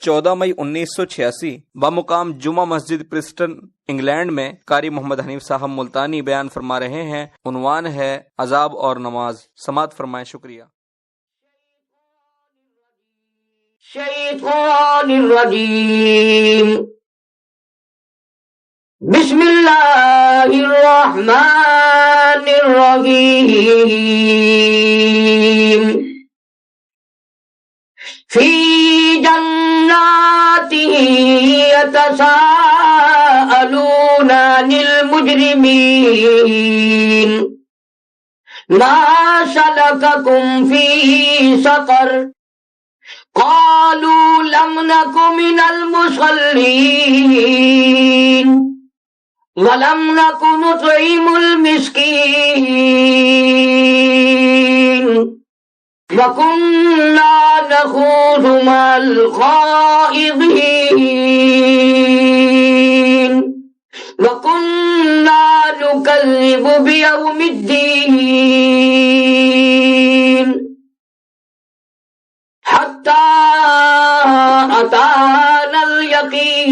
14 مئی 1986 بمقام جمعہ مسجد Preston England میں قاری محمد حنیف صاحب ملتانی بیان فرما رہے ہیں۔ عنوان ہے عذاب اور نماز۔ سماعت فرمائیں۔ شکریہ۔ شیطان الرجیم، بسم اللہ الرحمن الرحیم، فی جنات یتساءلون عن المجرمین ما سلککم فی سقر قالوا لم نک من المصلین ولم نک نطعم المسکین وَكُنَّا نَخُوضُ مَعَ الْخَائِضِينَ وَكُنَّا نُكَذِّبُ بِيَوْمِ الدِّينِ حَتَّى أَتَانَا الْيَقِينُ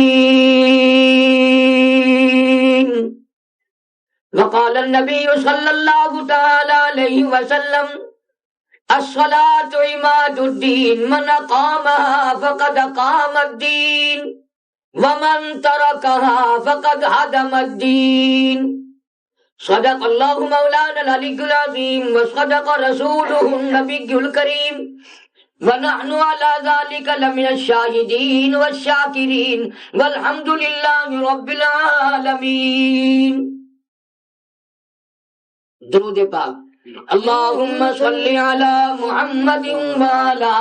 وقال النبي صلى الله تعالى عليه وسلم الصلاة عماد الدین، من اقامها فقد اقام الدین ومن ترکها فقد هدم الدین۔ صدق اللہ مولانا العلی العظیم وصدق رسولہ النبی الکریم ونحن على ذلك لمن الشاہدین والشاکرین والحمد للہ رب العالمین۔ درود پاک۔ اللہم صل علی محمد وعلی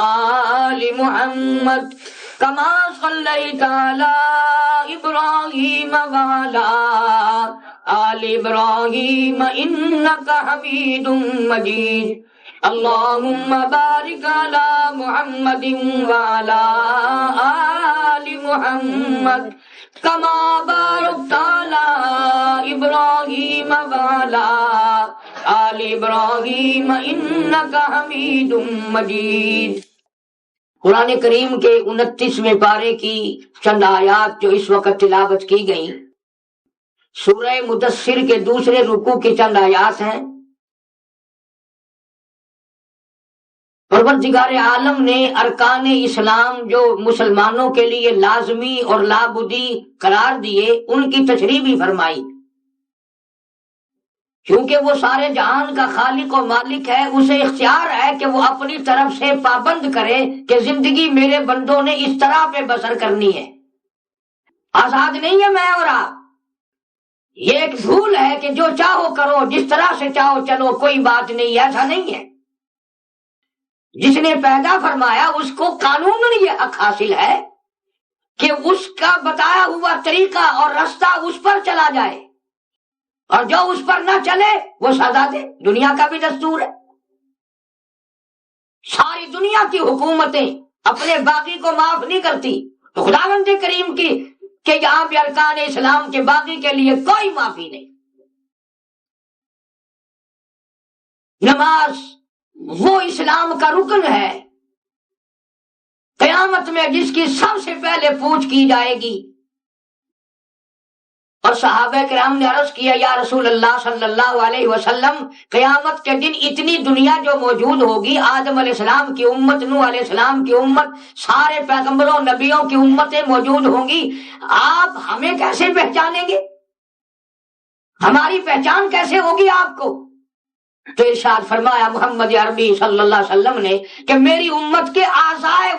آل محمد کما صلیت علی ابراہیم وعلی آل ابراہیم انک حمید مجید۔ اللہم بارک علی محمد وعلی آل محمد کما بارکت علی ابراہیم وعلی آل ابراہیم انک حمید مجید۔ قرآن کریم کے 29ویں پارے کی چند آیات جو اس وقت تلاوت کی گئیں، سورہ مدثر کے دوسرے رکوع کی چند آیات ہیں۔ پروردگار عالم نے ارکان اسلام جو مسلمانوں کے لیے لازمی اور لابدی قرار دیے، ان کی تشریح بھی فرمائی۔ کیونکہ وہ سارے جہان کا خالق و مالک ہے، اسے اختیار ہے کہ وہ اپنی طرف سے پابند کرے کہ زندگی میرے بندوں نے اس طرح پہ بسر کرنی ہے۔ آزاد نہیں ہے میں اور آپ، یہ ایک بھول ہے کہ جو چاہو کرو، جس طرح سے چاہو چلو، کوئی بات نہیں، ایسا نہیں ہے۔ جس نے پیدا فرمایا اس کو قانون یہ حق حاصل ہے کہ اس کا بتایا ہوا طریقہ اور رستہ اس پر چلا جائے، اور جو اس پر نہ چلے وہ سزا دے۔ دنیا کا بھی دستور ہے۔ ساری دنیا کی حکومتیں اپنے باغی کو معاف نہیں کرتی، تو خداوند کریم کی کہ یہاں پہ ارکان اسلام کے باغی کے لیے کوئی معافی نہیں۔ نماز وہ اسلام کا رکن ہے، قیامت میں جس کی سب سے پہلے پوچھ کی جائے گی۔ اور صحابہ کرام نے عرض کیا، یا رسول اللہ صلی اللہ علیہ وسلم، قیامت کے دن اتنی دنیا جو موجود ہوگی، آدم علیہ السلام کی امت، نوح علیہ السلام کی امت، سارے پیغمبروں نبیوں کی امتیں موجود ہوں گی، آپ ہمیں کیسے پہچانیں گے؟ ہماری پہچان کیسے ہوگی آپ کو؟ تو ارشاد فرمایا محمد عربی صلی اللہ علیہ وسلم نے کہ میری امت کے اعضائے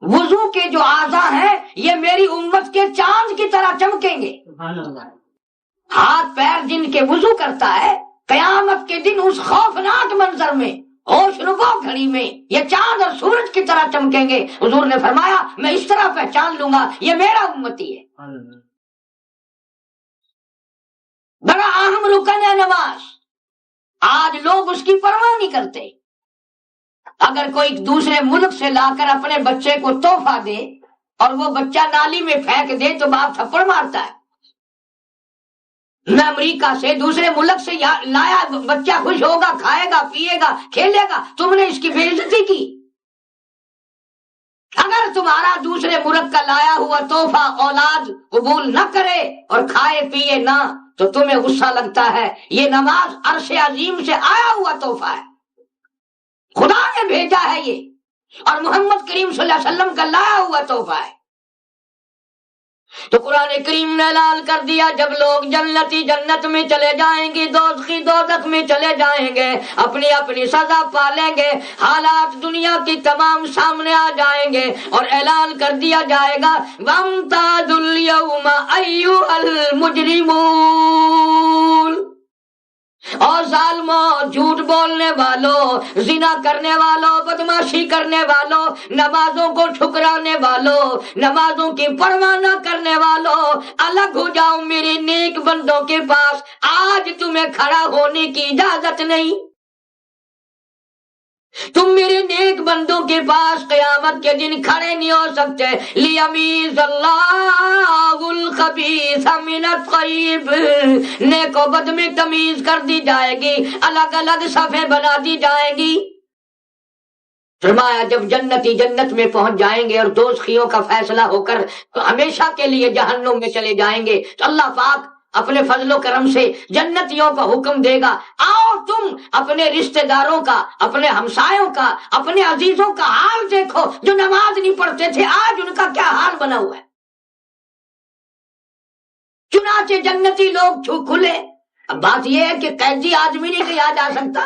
وضو کے جو اعضاء ہیں یہ میری امت کے چاند کی طرح چمکیں گے۔ ہاتھ پیر جن کے وضو کرتا ہے، قیامت کے دن اس خوفناک منظر میں، ہوش ربو گھڑی میں یہ چاند اور سورج کی طرح چمکیں گے۔ حضور نے فرمایا میں اس طرح پہچان لوں گا یہ میرا امتی ہے۔ بڑا اہم رکن ہے نماز، آج لوگ اس کی پرواہ نہیں کرتے۔ اگر کوئی دوسرے ملک سے لا کر اپنے بچے کو تحفہ دے اور وہ بچہ نالی میں پھینک دے تو باپ تھپڑ مارتا ہے۔ میں امریکہ سے دوسرے ملک سے لایا بچہ خوش ہوگا، کھائے گا، پیے گا، کھیلے گا، تم نے اس کی بے عزتی کی۔ اگر تمہارا دوسرے ملک کا لایا ہوا تحفہ اولاد قبول نہ کرے اور کھائے پیے نہ تو تمہیں غصہ لگتا ہے. یہ نماز عرش عظیم سے آیا ہوا تحفہ ہے، خدا نے بھیجا ہے یہ، اور محمد کریم صلی اللہ علیہ وسلم کا لایا ہوا تحفہ ہے. تو قرآن کریم نے اعلان کر دیا جب لوگ جنتی جنت میں چلے جائیں گے، دوزخی دوزخ میں چلے جائیں گے، اپنی اپنی سزا پالیں گے، حالات دنیا کی تمام سامنے آ جائیں گے اور اعلان کر دیا جائے گا وَامْتَازُوا الْيَوْمَ أَيُّهَا الْمُجْرِمُونَ. اور ظالموں، جھوٹ بولنے والوں، زنا کرنے والوں، بدماشی کرنے والوں، نمازوں کو ٹھکرانے والوں، نمازوں کی پرواہ نہ کرنے والوں، الگ ہو جاؤ میرے نیک بندوں کے پاس. آج تمہیں کھڑا ہونے کی اجازت نہیں، تم میرے نیک بندوں کے پاس قیامت کے دن کھڑے نہیں ہو سکتے. لیمیز اللہ الخبیث من الطیب، نیک و بد میں تمیز کر دی جائے گی، الگ الگ صفیں بنا دی جائے گی. فرمایا جب جنتی جنت میں پہنچ جائیں گے اور دوزخیوں کا فیصلہ ہو کر تو ہمیشہ کے لیے جہنم میں چلے جائیں گے، تو اللہ پاک اپنے فضل و کرم سے جنتیوں کا حکم دے گا آؤ تم اپنے رشتہ داروں کا، اپنے ہمسایوں کا، اپنے عزیزوں کا حال دیکھو جو نماز نہیں پڑھتے تھے، آج ان کا کیا حال بنا ہوا ہے. چنانچہ جنتی لوگ کھلے. اب بات یہ ہے کہ قیدی آدمی نہیں کیا جا سکتا،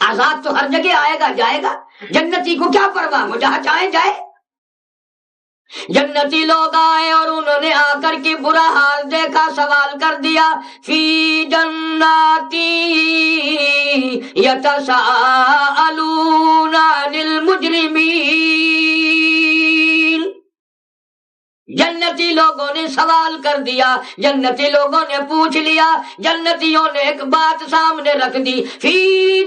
آزاد تو ہر جگہ آئے گا جائے گا، جنتی کو کیا پرواہ، وہ جہاں چاہے جائے. جنتی لوگ آئے اور انہوں نے آ کر کے برا حال دیکھا، سوال کر دیا فی جناتی یتساءلون عن المجرمین. جنتی لوگوں نے سوال کر دیا، جنتی لوگوں نے پوچھ لیا، جنتیوں نے ایک بات سامنے رکھ دی فی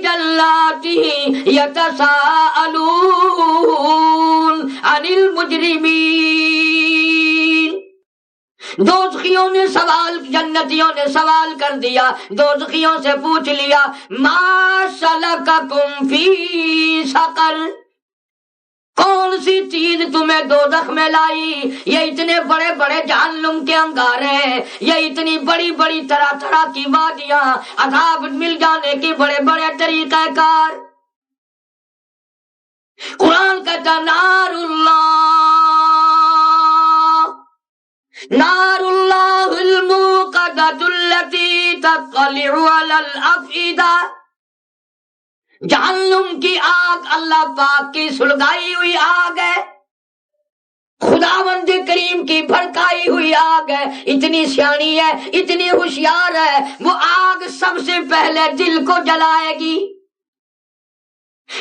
جناتی یتساءلون عن المجرمین. دوزخیوں نے سوال، جنتیوں نے سوال کر دیا، دوزخیوں سے پوچھ لیا ما سلککم فی سقر، کون سی چیز تمہیں دوزخ میں لائی؟ یہ اتنے بڑے بڑے جہنم کے انگارے، یہ اتنی بڑی بڑی طرح طرح کی وادیاں، عذاب مل جانے کے بڑے بڑے طریقہ کار. قرآن کہتا نار اللہ الموقدۃ التی تطلع علی الافئدہ. جہنم کی آگ اللہ پاک کی سلگائی ہوئی آگ ہے، خداوند کریم کی بھڑکائی ہوئی آگ ہے. اتنی سیانی ہے، اتنی ہوشیار ہے، وہ آگ سب سے پہلے دل کو جلائے گی.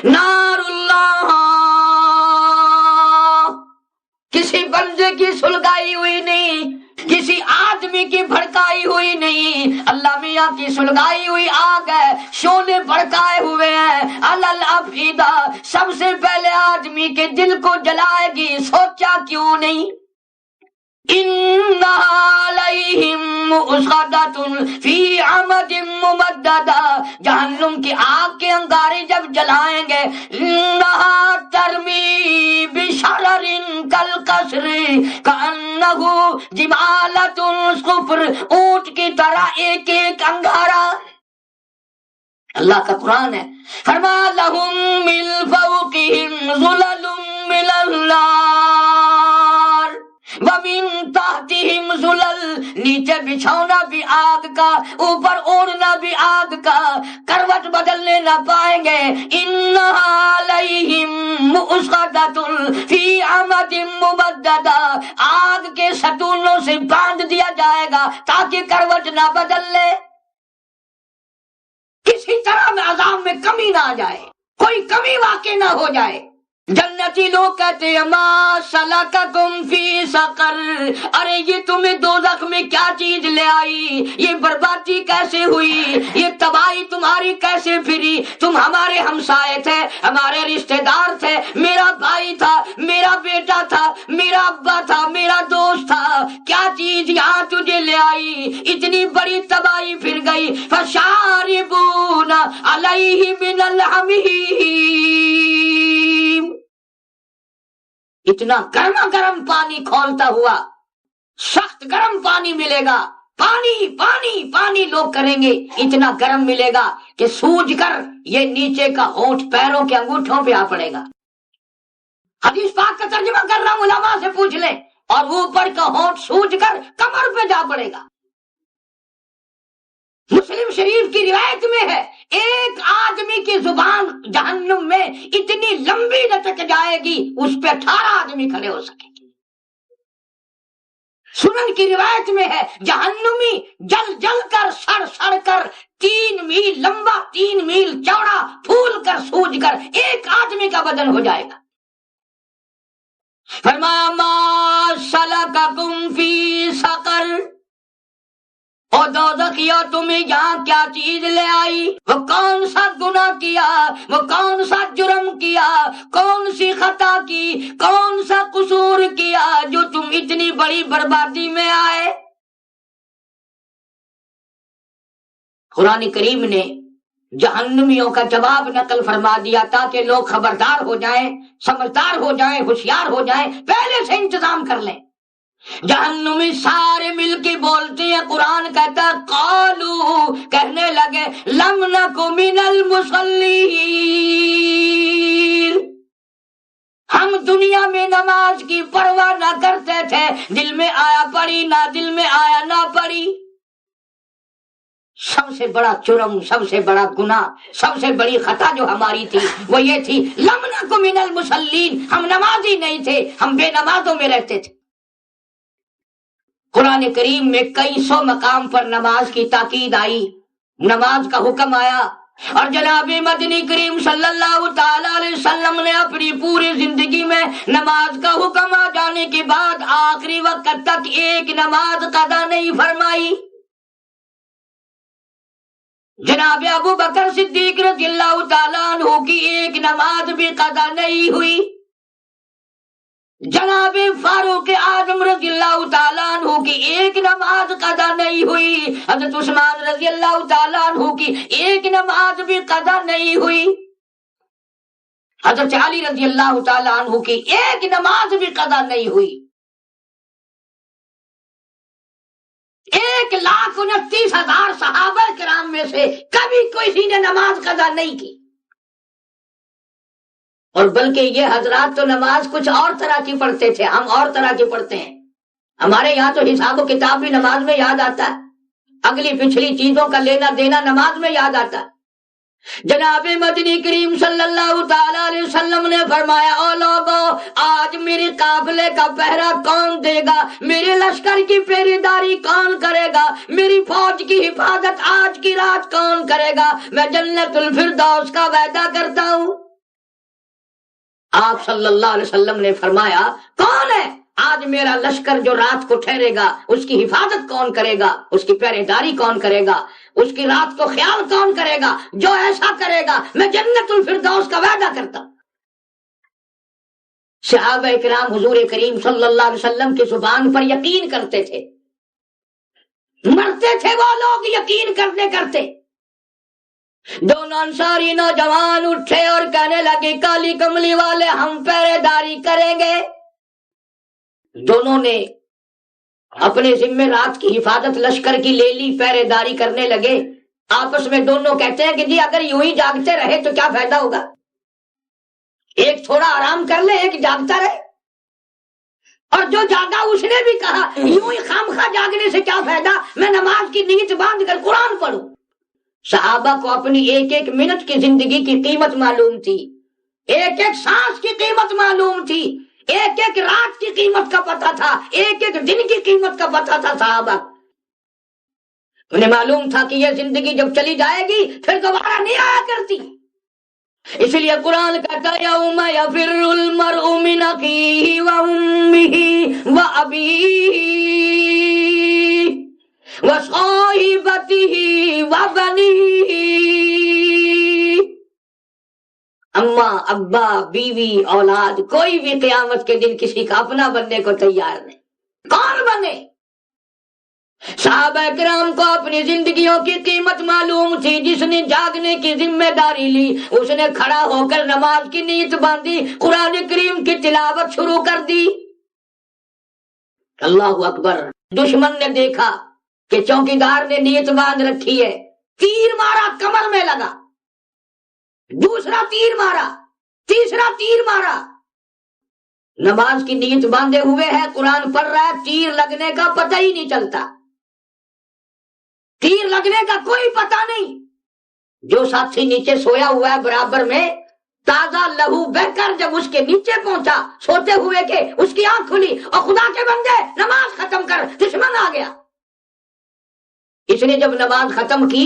نار اللہ کسی بندے کی سلگائی ہوئی نہیں، کسی آدمی کی بھڑکائی ہوئی نہیں، اللہ میاں کی سلگائی ہوئی آگ ہے، شعلے بھڑکائے ہوئے ہیں. الافئدہ، سب سے پہلے آدمی کے دل کو جلائے گی. سوچا کیوں نہیں؟ انہا علیہم مؤصدۃ فی عمد ممددہ. جہنم کی آگ کے انگارے جب جلائیں گے انہا ترمی بشرر کالقصر کأنہ جمالۃ صفر، اونٹ کی طرح ایک ایک انگارہ. اللہ کا قرآن ہے، فرمایا لہم من فوقہم ظلل من النار وَمِن تَحْتِهِمْ ظُلَلٌ، نیچے بچھونا بھی آگ کا، اوپر اوڑھنا بھی آگ کا، کروٹ بدلنے نہ پائیں گے. اِنَّهَا عَلَيْهِمْ مُؤْصَدَةٌ فِي عَمَدٍ مُمَدَّدَةٍ، آگ کے ستونوں سے باندھ دیا جائے گا تاکہ کروٹ نہ بدل لے، کسی طرح میں عذاب میں کمی نہ آ جائے، کوئی کمی واقع نہ ہو جائے. جنتی لوگ کہتے ہیں ما سلککم فی سقر، ارے یہ تمہیں دوزخ میں کیا چیز لے آئی؟ یہ بربادی کیسے ہوئی؟ یہ تباہی تمہاری کیسے پھری؟ تم ہمارے ہمسائے تھے، ہمارے رشتہ دار تھے، میرا بھائی تھا، میرا بیٹا تھا، میرا ابا تھا، میرا دوست تھا، کیا چیز یہاں تجھے لے آئی؟ اتنی بڑی تباہی پھر گئی. فشاربون علیہ من الحمیم، اتنا گرما گرم پانی کھولتا ہوا سخت گرم پانی ملے گا، پانی پانی پانی لوگ کریں گے، اتنا گرم ملے گا کہ سوج کر یہ نیچے کا ہونٹ پیروں کے انگوٹھوں پہ آ پڑے گا۔ حدیث پاک کا ترجمہ کر رہا ہوں، علماء سے پوچھ لیں، اور اوپر کا ہونٹ سوج کر کمر پہ جا پڑے گا۔ مسلم شریف کی روایت میں ہے ایک آدمی کی زبان جہنم میں اتنی لمبی لٹک جائے گی اس پہ 18 آدمی کھڑے ہو سکیں گے۔ سنن کی روایت میں ہے جہنمی جل جل کر سڑ سڑ کر 3 میل لمبا 3 میل چوڑا پھول کر سوج کر ایک آدمی کا بدن ہو جائے گا۔ فرمایا ما سلککم فی سقر، او دوزخیو تمہیں یہاں کیا چیز لے آئی؟ وہ کون سا گناہ کیا، وہ کون سا جرم کیا، کون سی خطا کی، کون سا قصور کیا جو تم اتنی بڑی بربادی میں آئے؟ قرآن کریم نے جہنمیوں کا جواب نقل فرما دیا تاکہ لوگ خبردار ہو جائیں، سمجھدار ہو جائیں، ہوشیار ہو جائیں، پہلے سے انتظام کر لیں۔ جہنمی سارے مل کے بولتے ہیں، قرآن کہتا ہے قالو، کہنے لگے لم نک من المصلین، ہم دنیا میں نماز کی پرواہ نہ کرتے تھے، دل میں آیا پڑھی، نہ دل میں آیا نہ پڑھی۔ سب سے بڑا جرم، سب سے بڑا گناہ، سب سے بڑی خطا جو ہماری تھی وہ یہ تھی لم نک من المصلین، ہم نمازی نہیں تھے، ہم بے نمازوں میں رہتے تھے۔ قرآن کریم میں کئی سو مقام پر نماز کی تاکید آئی، نماز کا حکم آیا، اور جناب مدنی کریم صلی اللہ تعالی علیہ وسلم نے اپنی پوری زندگی میں نماز کا حکم آ جانے کے بعد آخری وقت تک ایک نماز قضا نہیں فرمائی۔ جناب ابو بکر صدیق رضی اللہ تعالیٰ عنہ کی ایک نماز بھی قضا نہیں ہوئی، جناب فاروق اعظم رضی اللہ تعالیٰ عنہ کی ایک نماز قضا نہیں ہوئی، حضرت عثمان رضی اللہ تعالیٰ عنہ کی ایک نماز بھی قضا نہیں ہوئی، حضرت علی رضی اللہ تعالیٰ عنہ کی ایک نماز بھی قضا نہیں ہوئی۔ 1,29,000 صحابہ کرام میں سے کبھی کسی نے نماز قضا نہیں کی، اور بلکہ یہ حضرات تو نماز کچھ اور طرح کی پڑھتے تھے، ہم اور طرح کی پڑھتے ہیں۔ ہمارے یہاں تو حساب و کتاب بھی نماز میں یاد آتا ہے، اگلی پچھلی چیزوں کا لینا دینا نماز میں یاد آتا ہے۔ جناب مدنی کریم صلی اللہ تعالی علیہ وسلم نے فرمایا او لوگو، آج میرے قافلے کا پہرا کون دے گا، میرے لشکر کی پہرے داری کون کرے گا، میری فوج کی حفاظت آج کی رات کون کرے گا؟ میں جنت الفردوس کا وعدہ کرتا ہوں۔ آپ صلی اللہ علیہ وسلم نے فرمایا کون ہے آج میرا لشکر جو رات کو ٹھہرے گا، اس کی حفاظت کون کرے گا، اس کی پہرے داری کون کرے گا، اس کی رات کو خیال کون کرے گا؟ جو ایسا کرے گا میں جنت الفردوس کا وعدہ کرتا ہوں۔ صحابہ کرام حضور کریم صلی اللہ علیہ وسلم کی زبان پر یقین کرتے تھے، مرتے تھے وہ لوگ یقین کرتے۔ دونوں انصاری نوجوان اٹھے اور کہنے لگے کالی کملی والے ہم پہرے داری کریں گے۔ دونوں نے اپنے ذمہ رات کی حفاظت لشکر کی لے لی، پہرے داری کرنے لگے۔ آپس میں دونوں کہتے ہیں کہ جی اگر یوں ہی جاگتے رہے تو کیا فائدہ ہوگا، ایک تھوڑا آرام کر لے، ایک جاگتا رہے۔ اور جو جاگا اس نے بھی کہا یوں ہی خامخواہ جاگنے سے کیا فائدہ، میں نماز کی نیت باندھ کر قرآن پڑھوں۔ صحابہ کو اپنی ایک ایک منٹ کی زندگی کی قیمت معلوم تھی، ایک ایک سانس کی قیمت معلوم تھی، ایک ایک رات کی قیمت کا پتہ تھا، ایک ایک دن کی قیمت کا پتہ تھا۔ صحابہ انہیں معلوم تھا کہ یہ زندگی جب چلی جائے گی پھر دوبارہ نہیں آیا کرتی، اس لیے قرآن کہتا ہے یوم یفر المرء من اخیہ وامہ وابیہ وصاحبتہ وبنیہ۔ اماں ابا بیوی اولاد کوئی بھی قیامت کے دن کسی کا اپنا بننے کو تیار نہیں۔ کون بنے؟ صحابہ کرام کو اپنی زندگیوں کی قیمت معلوم تھی. جس نے جاگنے کی ذمہ داری لی اس نے کھڑا ہو کر نماز کی نیت باندھی, قرآن کریم کی تلاوت شروع کر دی. اللہ اکبر. دشمن نے دیکھا کہ چوکیدار نے نیت باندھ رکھی ہے, تیر مارا, کمر میں لگا, دوسرا تیر مارا, تیسرا تیر مارا. نماز کی نیت باندھے ہوئے ہے, قرآن پڑھ رہا ہے, تیر لگنے کا پتہ ہی نہیں چلتا, تیر لگنے کا کوئی پتہ نہیں. جو ساتھی نیچے سویا ہوا ہے برابر میں, تازہ لہو بہ کر جب اس کے نیچے پہنچا سوتے ہوئے کے, اس کی آنکھ کھلی اور خدا کے بندے نماز ختم کر, دشمن آ گیا. اس نے جب نماز ختم کی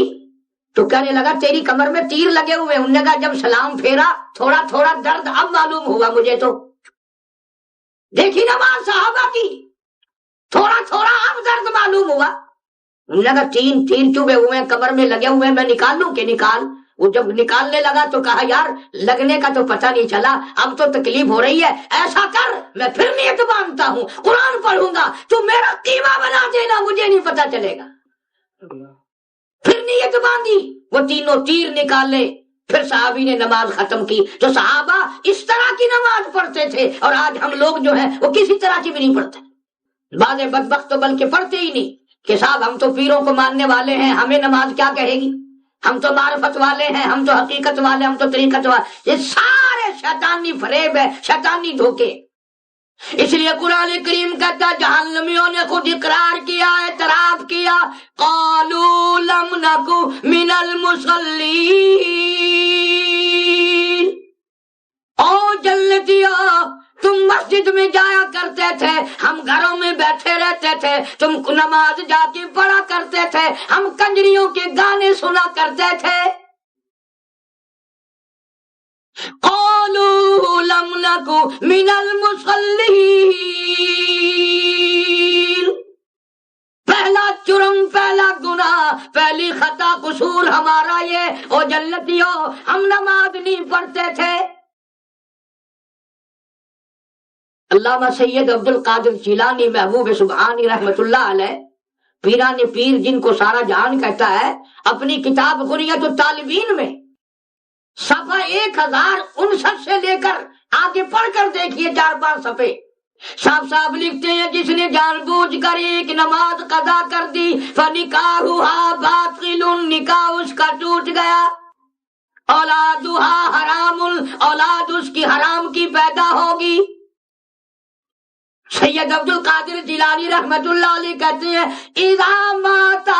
تو کہنے لگا تیری کمر میں تیر لگے ہوئے. انہوں نے کہا جب سلام پھیرا تھوڑا تھوڑا درد اب معلوم ہوا مجھے. تو دیکھی نماز صحابہ کی, تھوڑا تھوڑا اب درد معلوم ہوا. انہوں نے کہا تین تیر چبھے ہوئے ہیں, کمر میں لگے ہوئے ہیں, میں نکال لوں کہ نکال. وہ جب نکالنے لگا تو کہا یار لگنے کا تو پتہ نہیں چلا, اب تو تکلیف ہو رہی ہے, ایسا کر میں پھر نیت باندھتا ہوں, قرآن پڑھوں گا, تو میرا قیمہ بنا دینا, مجھے نہیں پتہ چلے گا. پھر نیت باندھی, وہ تینوں تیر نکالے, پھر صحابی نے نماز ختم کی. تو صحابہ اس طرح کی نماز پڑھتے تھے, اور آج ہم لوگ جو ہیں وہ کسی طرح کی بھی نہیں پڑھتے. بعض بدبخت تو بلکہ پڑھتے ہی نہیں کہ صاحب ہم تو پیروں کو ماننے والے ہیں, ہمیں نماز کیا کہے گی, ہم تو معرفت والے ہیں, ہم تو حقیقت والے, ہم تو طریقت والے. یہ سارے شیطانی فریب ہے, شیطانی دھوکے. اس لیے قرآن کریم کہتا جہنمیوں نے خود اقرار کیا, اعتراف کیا, قالوا لم نکو من المصلین. او جنتیوں تم مسجد میں جایا کرتے تھے, ہم گھروں میں بیٹھے رہتے تھے, تم نماز جا کے پڑھا کرتے تھے, ہم کنجریوں کے گانے سنا کرتے تھے. قالوا لم نکو من المصلین. پہلا جرم, پہلا گناہ, پہلی خطا قصور ہمارا یہ, او جنتیوں ہم نماز نہیں پڑھتے تھے. علامہ سید عبد القادر جیلانی محبوب سبحانی رحمت اللہ علیہ, پیران پیر جن کو سارا جہان کہتا ہے, اپنی کتاب غنیت الطالبین میں صفحہ 1059 سے لے کر آگے پڑھ کر دیکھیے 4-5 صفحے, صاف صاف لکھتے ہیں جس نے جان بوجھ کر ایک نماز قضا کر دی فنکاحها باطل, نکاح اس کا ٹوٹ گیا. اولادها حرام, اولاد اس کی حرام کی پیدا ہوگی. سید عبد القادر جیلانی رحمت اللہ علیہ کہتے ہیں اذا ماتا,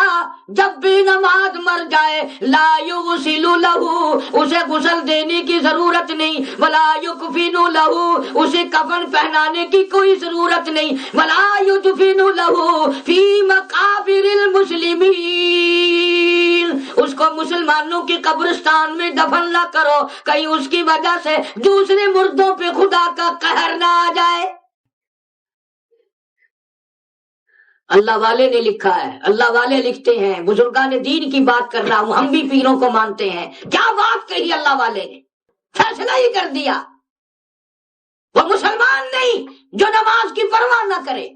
جب بھی نماز مر جائے, لا یغسل لہو, اسے غسل دینے کی ضرورت نہیں, ولا یکفن لہو, اسے کفن پہنانے کی کوئی ضرورت نہیں, ولا یدفن لہو فی مقابر المسلمین, اس کو مسلمانوں کی قبرستان میں دفن نہ کرو, کہیں اس کی وجہ سے دوسرے مردوں پہ خدا کا قہر نہ آ جائے. اللہ والے نے لکھا ہے, اللہ والے لکھتے ہیں, بزرگان دین کی بات کر رہا ہوں, ہم بھی پیروں کو مانتے ہیں. کیا بات کہی اللہ والے نے, فیصلہ ہی کر دیا. وہ مسلمان نہیں جو نماز کی پرواہ نہ کرے.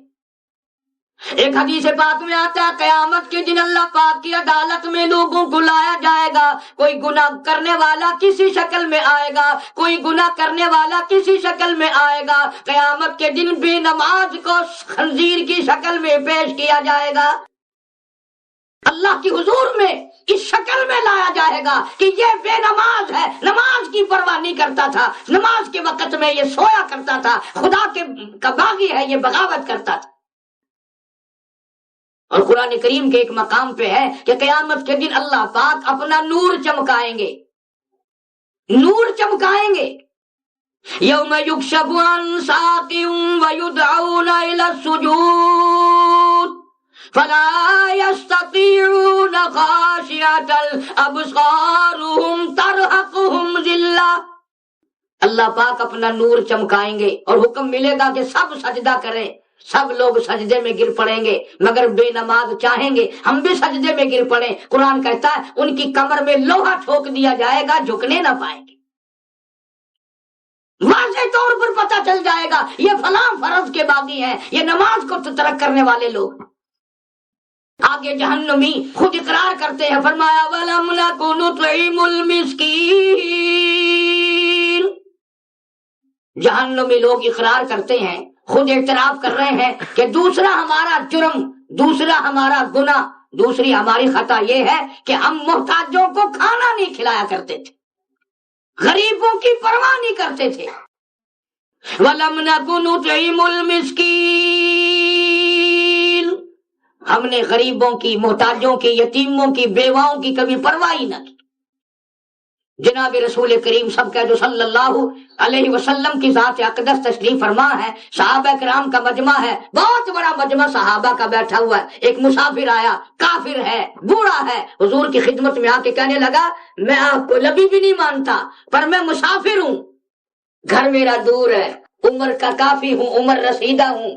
ایک حدیث پاک میں آتا ہے قیامت کے دن اللہ پاک کی عدالت میں لوگوں کو لایا جائے گا, کوئی گناہ کرنے والا کسی شکل میں آئے گا, کوئی گناہ کرنے والا کسی شکل میں آئے گا. قیامت کے دن بے نماز کو خنزیر کی شکل میں پیش کیا جائے گا, اللہ کی حضور میں اس شکل میں لایا جائے گا کہ یہ بے نماز ہے, نماز کی پرواہ نہیں کرتا تھا, نماز کے وقت میں یہ سویا کرتا تھا, خدا کا باغی ہے, یہ بغاوت کرتا تھا. اور قرآن کریم کے ایک مقام پہ ہے کہ قیامت کے دن اللہ پاک اپنا نور چمکائیں گے, نور چمکائیں گے. یوم یکشف عن ساق ویدعون الی السجود فلا یستطیعون خاشعة ابصارهم ترہقهم ذلہ. اللہ پاک اپنا نور چمکائیں گے اور حکم ملے گا کہ سب سجدہ کریں, سب لوگ سجدے میں گر پڑیں گے, مگر بے نماز چاہیں گے ہم بھی سجدے میں گر پڑیں. قرآن کہتا ہے ان کی کمر میں لوہا ٹھوک دیا جائے گا, جھکنے نہ پائیں گے. واضح طور پر پتہ چل جائے گا یہ فلاں فرض کے باغی ہیں, یہ نماز کو ترک کرنے والے لوگ. آگے جہنمی خود اقرار کرتے ہیں، فرمایا وَلَمْ نَكُ نُطْعِمُ الْمِسْكِينَ۔ جہنمی لوگ اقرار کرتے ہیں، خود اعتراف کر رہے ہیں کہ دوسرا ہمارا جرم، دوسرا ہمارا گناہ، دوسری ہماری خطا یہ ہے کہ ہم محتاجوں کو کھانا نہیں کھلایا کرتے تھے، غریبوں کی پرواہ نہیں کرتے تھے۔ وَلَمْ نَكُ نُطْعِمُ الْمِسْكِينَ، ہم نے غریبوں کی، محتاجوں کی، یتیموں کی، بیواؤں کی کبھی پرواہ ہی نہ کی۔ جناب رسول کریم سب کا جو صلی اللہ علیہ وسلم کی ذات اقدس تشریف فرما ہے، صحابہ کرام کا مجمع ہے، بہت بڑا مجمع صحابہ کا بیٹھا ہوا ہے۔ ایک مسافر آیا، کافر ہے، بوڑھا ہے، حضور کی خدمت میں آ کے کہنے لگا میں آپ کو نبی بھی نہیں مانتا، پر میں مسافر ہوں، گھر میرا دور ہے، عمر کا کافی ہوں، عمر رسیدہ ہوں،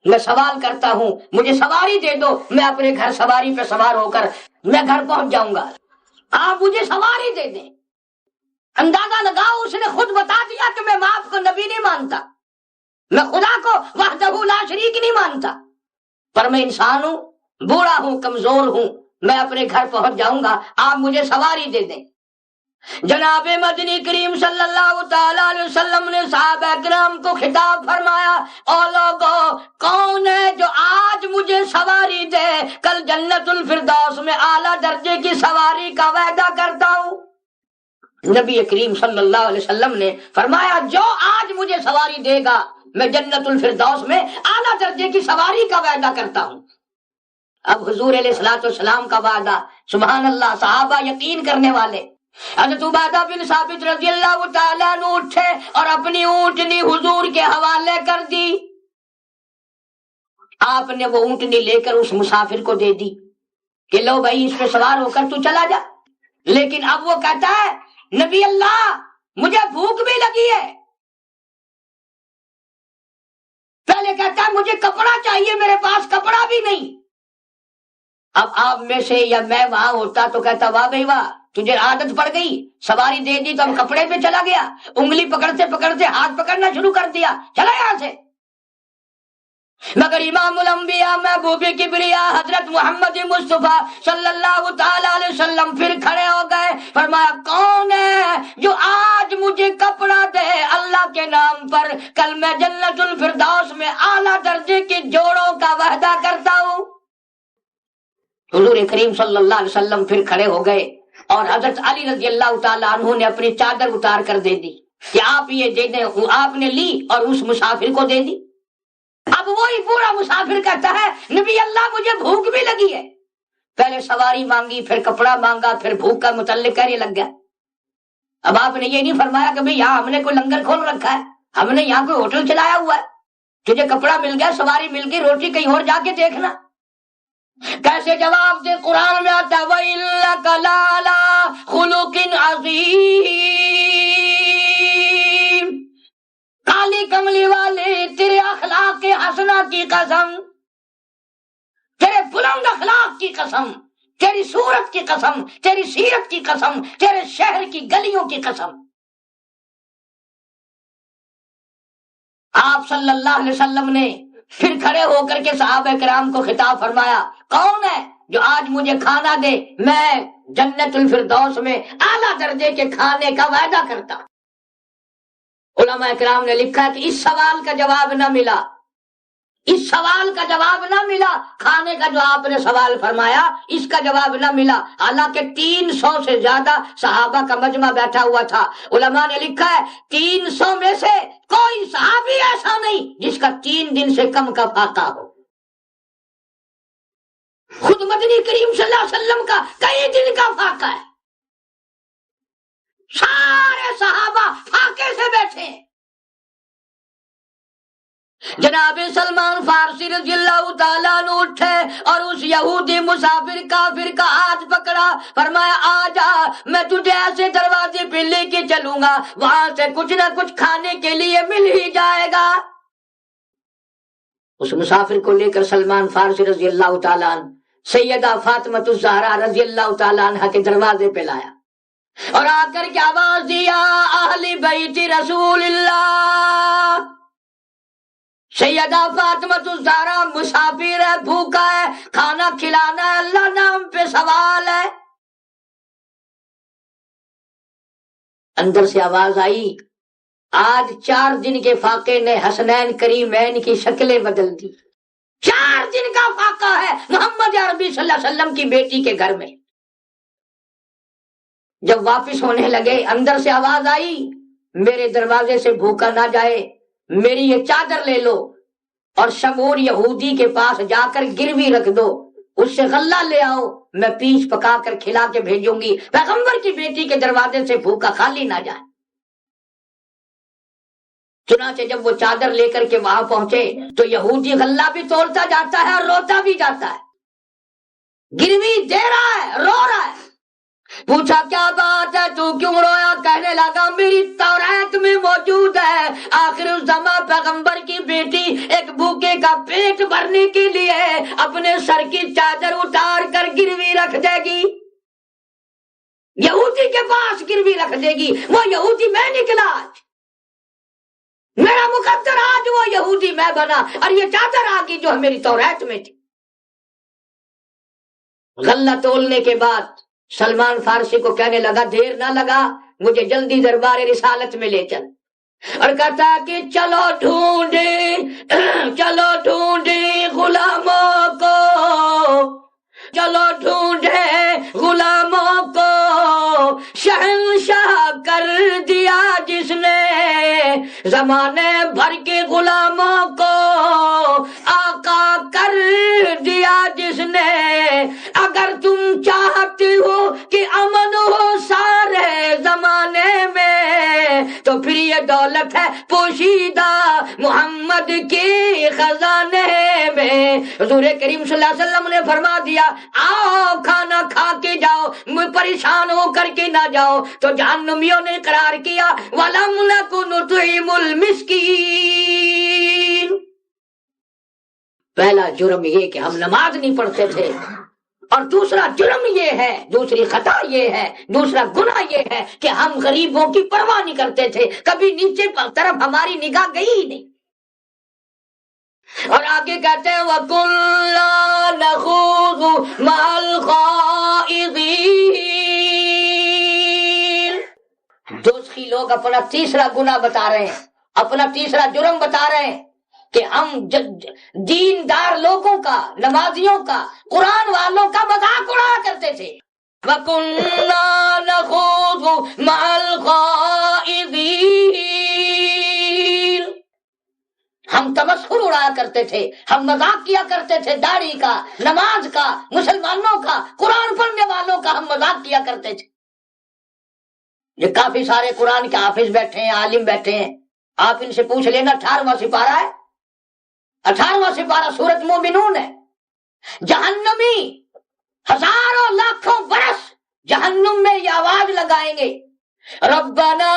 میں سوال کرتا ہوں، مجھے سواری دے دو، میں اپنے گھر سواری پہ سوار ہو کر میں گھر پہنچ جاؤں گا، آپ مجھے سواری دے دیں۔ اندازہ لگاؤ، اس نے خود بتا دیا کہ میں آپ کو نبی نہیں مانتا، میں خدا کو وحدہ لا شریک نہیں مانتا، پر میں انسان ہوں، بوڑھا ہوں، کمزور ہوں، میں اپنے گھر پہنچ جاؤں گا، آپ مجھے سواری دے دیں۔ جناب مدنی کریم صلی اللہ تعالی علیہ وسلم نے صحابہ کرام کو خطاب فرمایا، او لوگو، کون ہے جو آج مجھے سواری دے، کل جنت الفردوس میں اعلیٰ درجے کی سواری کا وعدہ کرتا ہوں۔ نبی کریم صلی اللہ علیہ وسلم نے فرمایا جو آج مجھے سواری دے گا میں جنت الفردوس میں اعلیٰ درجے کی سواری کا وعدہ کرتا ہوں۔ اب حضور علیہ الصلوۃ والسلام کا وعدہ، سبحان اللہ، صحابہ یقین کرنے والے، حضرت عبادہ بن ثابت رضی اللہ تعالیٰ عنہ اٹھے اور اپنی اونٹنی حضور کے حوالے کر دی۔ آپ نے وہ اونٹنی لے کر اس مسافر کو دے دی کہ لو بھائی اس پہ سوار ہو کر تو چلا جا، لیکن اب وہ کہتا ہے نبی اللہ مجھے بھوک بھی لگی ہے، پہلے کہتا ہے مجھے کپڑا چاہیے، میرے پاس کپڑا بھی نہیں۔ اب آپ میں سے یا میں وہاں ہوتا تو کہتا واہ بھائی واہ، تجھے عادت پڑ گئی، سواری دے دی تو اب کپڑے پہ چلا گیا، انگلی پکڑتے پکڑتے ہاتھ پکڑنا شروع کر دیا، چلا یہاں سے۔ مگر امام الانبیاء محبوب کبریا حضرت محمد مصطفیٰ صلی اللہ تعالی علیہ وسلم پھر کھڑے ہو گئے، فرمایا کون ہے جو آج مجھے کپڑا دے اللہ کے نام پر، کل میں جنت الفردوس میں اعلیٰ درجے کے جوڑوں کا وعدہ کرتا ہوں۔ حضور کریم صلی اللہ علیہ وسلم پھر کھڑے ہو گئے اور حضرت علی رضی اللہ تعالیٰ عنہ نے اپنی چادر اتار کر دے دی کہ آپ یہ دے دیں، آپ نے لی اور اس مسافر کو دے دی۔ اب وہی پورا مسافر کہتا ہے نبی اللہ مجھے بھوک بھی لگی ہے، پہلے سواری مانگی، پھر کپڑا مانگا، پھر بھوک کا متعلق کہنے لگ گیا۔ اب آپ نے یہ نہیں فرمایا کہ بھئی یہاں ہم نے کوئی لنگر کھول رکھا ہے، ہم نے یہاں کوئی ہوٹل چلایا ہوا ہے، تجھے کپڑا مل گیا، سواری مل گئی، روٹی کہیں اور جا کے دیکھنا۔ کیسے جواب دے؟ قرآن میں آتا ہے وَإِنَّكَ لَعَلَىٰ خُلُقٍ عَظِيمٍ، کالی کملی والے تیرے اخلاق حسنہ کی قسم، تیرے بلند اخلاق کی قسم، تیری صورت کی قسم، تیری سیرت کی قسم، تیرے شہر کی گلیوں کی قسم۔ آپ صلی اللہ علیہ وسلم نے پھر کھڑے ہو کر کے صحابہ کرام کو خطاب فرمایا کون ہے جو آج مجھے کھانا دے، میں جنت الفردوس میں اعلیٰ درجے کے کھانے کا وعدہ کرتا۔ علماء کرام نے لکھا کہ اس سوال کا جواب نہ ملا، اس سوال کا جواب نہ ملا، کھانے کا جو آپ نے سوال فرمایا اس کا جواب نہ ملا، حالانکہ 300 سے زیادہ صحابہ کا مجمع بیٹھا ہوا تھا۔ علماء نے لکھا ہے 300 میں سے کوئی صحابی ایسا نہیں جس کا 3 دن سے کم کا فاقہ ہو۔ خود مدنی کریم صلی اللہ علیہ وسلم کا کئی دن کا فاقہ ہے، سارے صحابہ فاقے سے بیٹھے ہیں۔ جناب سلمان فارسی رضی اللہ تعالیٰ عنہ اٹھے اور اس یہودی مسافر کافر کا ہاتھ پکڑا، فرمایا آ جا، میں تجھے ایسے دروازے پہ لے کے چلوں گا وہاں سے کچھ نہ کچھ کھانے کے لیے مل ہی جائے گا۔ اس مسافر کو لے کر سلمان فارسی رضی اللہ تعالیٰ عنہ سیدہ فاطمہ الزہرا رضی اللہ تعالیٰ عنہ کے دروازے پہ لایا اور آ کر کے آواز دیا اہل بیت رسول اللہ سیدہ فاطمہ الزہرا مسافر ہے، بھوکا ہے، کھانا کھلانا ہے، اللہ نام پہ سوال ہے۔ اندر سے آواز آئی، آج 4 دن کے فاقے نے حسنین کریمین کی شکلیں بدل دی۔ 4 دن کا فاقہ ہے محمد عربی صلی اللہ علیہ وسلم کی بیٹی کے گھر میں۔ جب واپس ہونے لگے اندر سے آواز آئی، میرے دروازے سے بھوکا نہ جائے، میری یہ چادر لے لو اور شمور یہودی کے پاس جا کر گروی رکھ دو، اس سے غلہ لے آؤ، میں پیس پکا کر کھلا کے بھیجوں گی، پیغمبر کی بیٹی کے دروازے سے بھوکا خالی نہ جائے۔ چنانچہ جب وہ چادر لے کر کے وہاں پہنچے تو یہودی غلہ بھی تولتا جاتا ہے اور روتا بھی جاتا ہے، گروی دے رہا ہے، رو رہا ہے۔ پوچھا کیا بات ہے، تو کیوں رویا؟ کہنے لگا میری تورات میں موجود ہے، آخر الزمان پیغمبر کی بیٹی ایک بھوکے کا پیٹ بھرنے کے لیے اپنے سر کی چادر اتار کر گروی رکھ دے گی، یہودی کے پاس گروی رکھ دے گی۔ وہ یہودی میں نکلا، میرا مقدر آج وہ یہودی میں بنا، اور یہ چادر آ گئی جو میری تورات میں تھی۔ غلہ تولنے کے بعد سلمان فارسی کو کہنے لگا دیر نہ لگا، مجھے جلدی دربار رسالت میں لے چل، اور کہتا کہ چلو ڈھونڈے غلاموں کو، چلو ڈھونڈے غلاموں کو، شہنشاہ کر دیا جس نے زمانے بھر کے غلاموں کو، آقا کر دیا جس نے۔ اگر تم چاہتے ہو کہ امن ہو سارے زمانے میں تو پھر یہ دولت ہے پوشیدہ محمد کے خزانے میں۔ حضور کریم صلی اللہ علیہ وسلم نے فرما دیا آؤ کھانا کھا کے جاؤ، پریشان ہو کر کے نہ جاؤ۔ تو جہنمیوں نے اقرار کیا وَلَمْ نَكُ نُطْعِمُ الْمِسْكِينَ۔ پہلا جرم یہ کہ ہم نماز نہیں پڑھتے تھے، اور دوسرا جرم یہ ہے، دوسری خطا یہ ہے، دوسرا گناہ یہ ہے کہ ہم غریبوں کی پرواہ نہیں کرتے تھے، کبھی نیچے طرف ہماری نگاہ گئی ہی نہیں۔ اور آگے کہتے ہیں وَكُنَّا نَخُوضُ مَعَ الْخَائِضِينَ۔ دوسری لوگ اپنا تیسرا گناہ بتا رہے ہیں، اپنا تیسرا جرم بتا رہے ہیں کہ ہم دیندار لوگوں کا، نمازیوں کا، قرآن والوں کا مذاق اڑایا کرتے تھے۔ وَكُنَّا نَخُوضُ مَعَ الْخَائِضِينَ۔ ہم تمسخر اڑایا کرتے تھے، ہم مذاق کیا کرتے تھے، داڑھی کا، نماز کا، مسلمانوں کا، قرآن پڑھنے والوں کا ہم مذاق کیا کرتے تھے۔ یہ کافی سارے قرآن کے حافظ بیٹھے ہیں، عالم بیٹھے ہیں، آپ ان سے پوچھ لینا 18واں سپارہ ہے، 18واں سپارہ سورۃ مومنون ہے۔ جہنمی ہزاروں لاکھوں برس جہنم میں یہ آواز لگائیں گے ربنا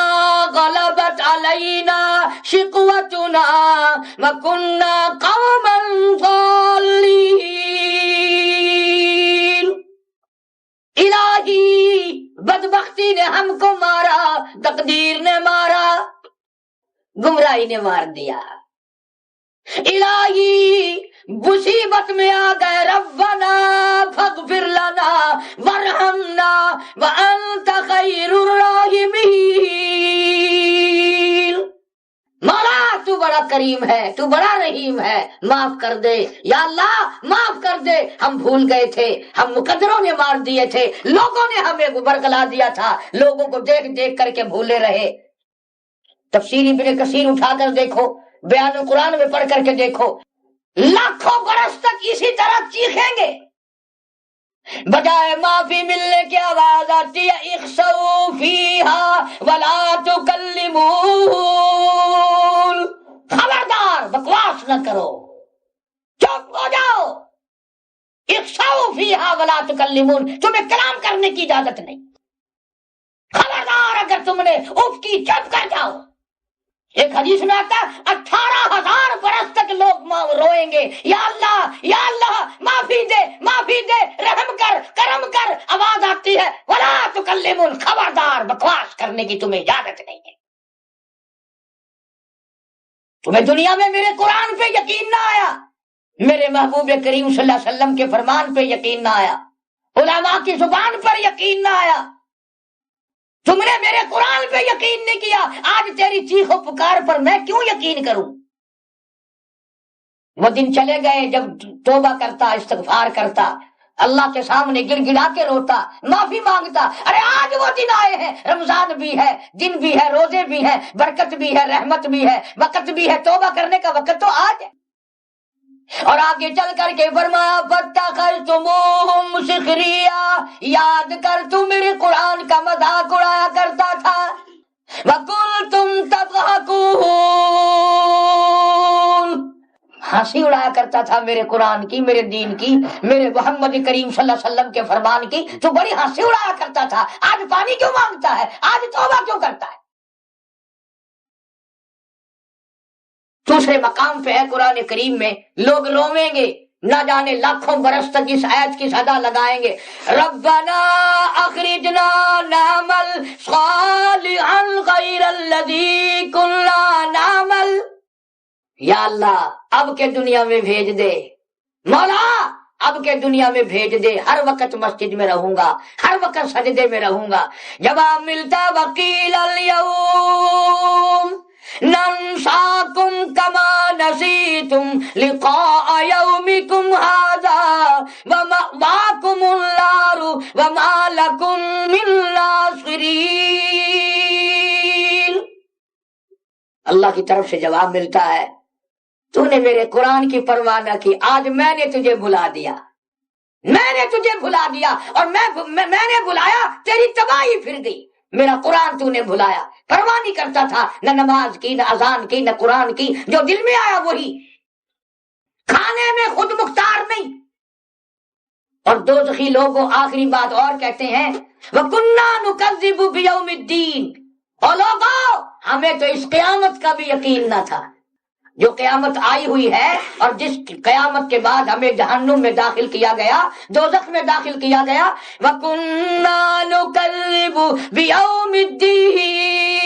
غلبت علینا شقوتنا وکنا قوما ضالین۔ الہی بدبختی نے ہم کو مارا، تقدیر نے مارا، گمراہی نے مار دیا۔ الہی مصیبت میں آ گئے، ربنا فاغفر لنا وارحمنا وانت خیر الراحمین۔ مولا تو بڑا کریم ہے، تو بڑا رحیم ہے، معاف کر دے یا اللہ، معاف کر دے، ہم بھول گئے تھے، ہم مقدروں نے مار دیے تھے، لوگوں نے ہمیں برگلا دیا تھا، لوگوں کو دیکھ دیکھ کر کے بھولے رہے۔ تفسیر ابن کثیر اٹھا کر دیکھو، بیان قرآن میں پڑھ کر کے دیکھو، لاکھوں برس تک اسی طرح چیخیں گے، بجائے معافی ملنے کی آواز آتی ہے اخسؤوا فیہا ولا تکلمون۔ خبردار بکواس نہ کرو، چپ ہو جاؤ، اخسؤوا فیہا ولا تکلمون، تمہیں کلام کرنے کی اجازت نہیں، خبردار اگر تم نے اف کی چپ کر جاؤ۔ ایک حدیث میں آتا ہے 18,000 برس تک لوگ روئیں گے یا اللہ یا اللہ معافی دے، معافی دے، رحم کر، کرم کر، آواز آتی ہے ولا تکلمون، خبردار بکواس کرنے کی تمہیں اجازت نہیں ہے۔ تمہیں دنیا میں میرے قرآن پہ یقین نہ آیا، میرے محبوب کریم صلی اللہ علیہ وسلم کے فرمان پہ یقین نہ آیا، علماء کی زبان پر یقین نہ آیا، تم نے میرے قرآن پہ یقین نہیں کیا، آج تیری چیخ و پکار پر میں کیوں یقین کروں؟ وہ دن چلے گئے جب توبہ کرتا، استغفار کرتا، اللہ کے سامنے گڑ گڑا کے روتا، معافی مانگتا۔ ارے آج وہ دن آئے ہیں، رمضان بھی ہے، دن بھی ہے، روزے بھی ہیں، برکت بھی ہے، رحمت بھی ہے، وقت بھی ہے، توبہ کرنے کا وقت تو آج ہے۔ اور آگے چل کر کے فرمایا فَاتَّخَذْتُمُوهُمْ سِخْرِيًّا، یاد کر تو میرے قرآن کا مذاق اڑایا کرتا تھا، وَكُنْتُمْ تَضْحَكُونَ، ہنسی اڑایا کرتا تھا میرے قرآن کی، میرے دین کی، میرے محمد کریم صلی اللہ علیہ وسلم کے فرمان کی، تو بڑی ہنسی اڑایا کرتا تھا، آج پانی کیوں مانگتا ہے، آج توبہ کیوں کرتا ہے؟ دوسرے مقام پہ ہے قرآن کریم میں، لوگ رویں گے، نہ جانے لاکھوں برس تک اس آیت کی صدا لگائیں گے، ربنا اخرجنا نعمل صالحا غیر الذی کنا نعمل، یا اللہ اب کے دنیا میں بھیج دے، مولا اب کے دنیا میں بھیج دے، ہر وقت مسجد میں رہوں گا، ہر وقت سجدے میں رہوں گا۔ جواب ملتا وقیل اليوم ننساکم کما نسیتم لقاء یومکم ھذا ومأواکم النار وما لکم من ناصرین۔ اللہ کی طرف سے جواب ملتا ہے تو نے میرے قرآن کی پرواہ نہ کی، آج میں نے تجھے بھلا دیا، میں نے تجھے بھلا دیا، اور میں نے بلایا تیری تباہی پھر گئی۔ میرا قرآن تو نے بھلایا، پرواہ نہیں کرتا تھا، نہ نماز کی، نہ اذان کی، نہ قرآن کی، جو دل میں آیا وہی، کھانے میں خود مختار نہیں۔ اور دوزخی لوگوں آخری بات اور کہتے ہیں وَكُنَّا نُكَذِّبُ بِيَوْمِ الدِّينِ، اور لوگوں ہمیں تو اس قیامت کا بھی یقین نہ تھا، جو قیامت آئی ہوئی ہے، اور جس قیامت کے بعد ہمیں جہنم میں داخل کیا گیا، دوزخ میں داخل کیا گیا۔ وَكُنَّا نُكَذِّبُ بِيَوْمِ الدِّينِ،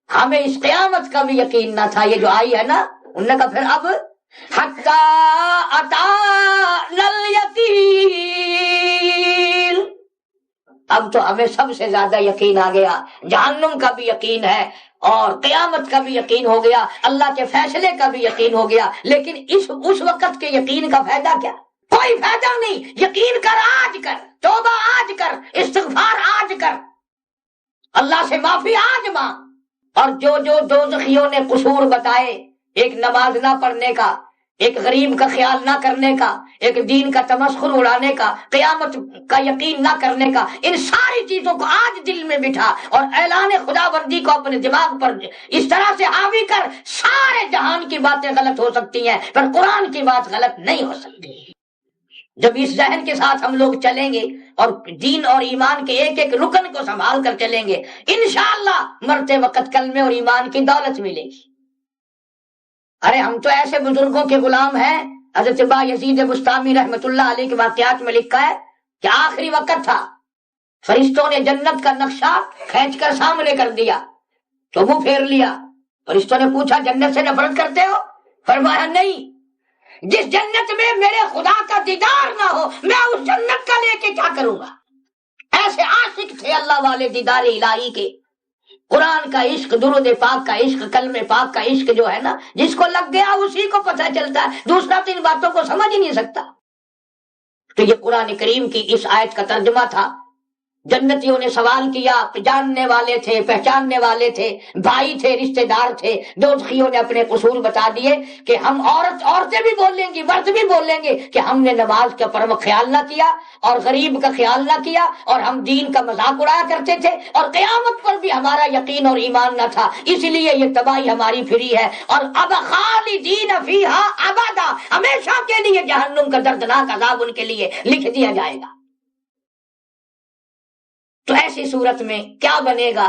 ہمیں اس قیامت کا بھی یقین نہ تھا، یہ جو آئی ہے نا، انہوں نے کہا پھر اب حَتَّى أَتَانَا الْيَقِينُ، اب تو ہمیں سب سے زیادہ یقین آ گیا، جہنم کا بھی یقین ہے، اور قیامت کا بھی یقین ہو گیا، اللہ کے فیصلے کا بھی یقین ہو گیا، لیکن اس وقت کے یقین کا فائدہ کیا؟ کوئی فائدہ نہیں۔ یقین کر، آج کر، توبہ آج کر، استغفار آج کر، اللہ سے معافی آج مانگ۔ اور جو دوزخیوں نے قصور بتائے، ایک نماز نہ پڑھنے کا، ایک غریب کا خیال نہ کرنے کا، ایک دین کا تمسخر اڑانے کا، قیامت کا یقین نہ کرنے کا، ان ساری چیزوں کو آج دل میں بٹھا اور اعلان خداوندی کو اپنے دماغ پر اس طرح سے حاوی کر، سارے جہان کی باتیں غلط ہو سکتی ہیں پر قرآن کی بات غلط نہیں ہو سکتی۔ جب اس ذہن کے ساتھ ہم لوگ چلیں گے اور دین اور ایمان کے ایک ایک رکن کو سنبھال کر چلیں گے، انشاءاللہ مرتے وقت کلمے اور ایمان کی دولت ملے گی۔ ارے ہم تو ایسے بزرگوں کے غلام ہیں، حضرت با یزید بستامی رحمت اللہ علیہ کے واقعات میں لکھا ہے کہ آخری وقت تھا، فرشتوں نے جنت کا نقشہ کھینچ کر سامنے کر دیا تو منہ پھیر لیا۔ فرشتوں نے پوچھا جنت سے نفرت کرتے ہو؟ فرمایا نہیں، جس جنت میں میرے خدا کا دیدار نہ ہو میں اس جنت کا لے کے کیا کروں گا۔ ایسے عاشق تھے اللہ والے دیدار الہی کے، قرآن کا عشق، درود پاک کا عشق، کلمہ پاک کا عشق جو ہے نا، جس کو لگ گیا اسی کو پتہ چلتا ہے، دوسرا تو ان باتوں کو سمجھ ہی نہیں سکتا۔ تو یہ قرآن کریم کی اس آیت کا ترجمہ تھا۔ جنتیوں نے سوال کیا، جاننے والے تھے، پہچاننے والے تھے، بھائی تھے، رشتہ دار تھے۔ دوزخیوں نے اپنے قصور بتا دیے کہ ہم عورتیں بھی بولیں گی، مرد بھی بولیں گے کہ ہم نے نماز کا پرم خیال نہ کیا اور غریب کا خیال نہ کیا، اور ہم دین کا مذاق اڑایا کرتے تھے، اور قیامت پر بھی ہمارا یقین اور ایمان نہ تھا، اس لیے یہ تباہی ہماری پھری ہے، اور اب خالدین فیہا ابدا، ہمیشہ کے لیے جہنم کا دردناک عذاب ان کے لیے لکھ دیا جائے گا۔ تو ایسی صورت میں کیا بنے گا؟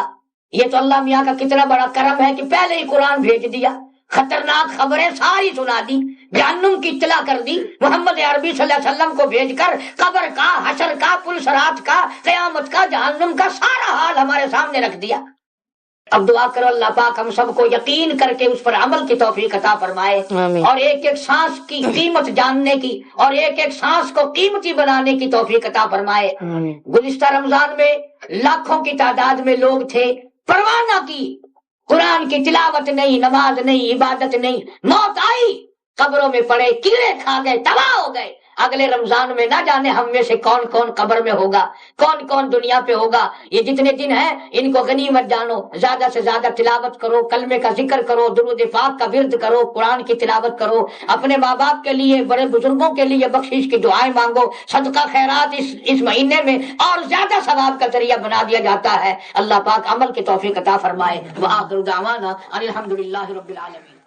یہ تو اللہ میاں کا کتنا بڑا کرم ہے کہ پہلے ہی قرآن بھیج دیا، خطرناک خبریں ساری سنا دی، جہنم کی اطلاع کر دی، محمد عربی صلی اللہ علیہ وسلم کو بھیج کر قبر کا، حشر کا، پل صراط کا، قیامت کا، جہنم کا سارا حال ہمارے سامنے رکھ دیا۔ اب دعا کرو اللہ پاک ہم سب کو یقین کر کے اس پر عمل کی توفیق عطا فرمائے، اور ایک ایک سانس کی قیمت جاننے کی اور ایک ایک سانس کو قیمتی بنانے کی توفیق عطا فرمائے۔ گزشتہ رمضان میں لاکھوں کی تعداد میں لوگ تھے، پرواہ نہ کی، قرآن کی تلاوت نہیں، نماز نہیں، عبادت نہیں، موت آئی، قبروں میں پڑے، کیڑے کھا گئے، تباہ ہو گئے۔ اگلے رمضان میں نہ جانے ہم میں سے کون کون قبر میں ہوگا، کون کون دنیا پہ ہوگا۔ یہ جتنے دن ہیں ان کو غنیمت جانو، زیادہ سے زیادہ تلاوت کرو، کلمے کا ذکر کرو، درود پاک کا ورد کرو، قرآن کی تلاوت کرو، اپنے ماں باپ کے لیے، بڑے بزرگوں کے لیے بخشش کی دعائیں مانگو، صدقہ خیرات اس مہینے میں اور زیادہ ثواب کا ذریعہ بنا دیا جاتا ہے۔ اللہ پاک عمل کی توفیق عطا فرمائے۔ وآخر دعوانا ان الحمدللہ رب العالمین۔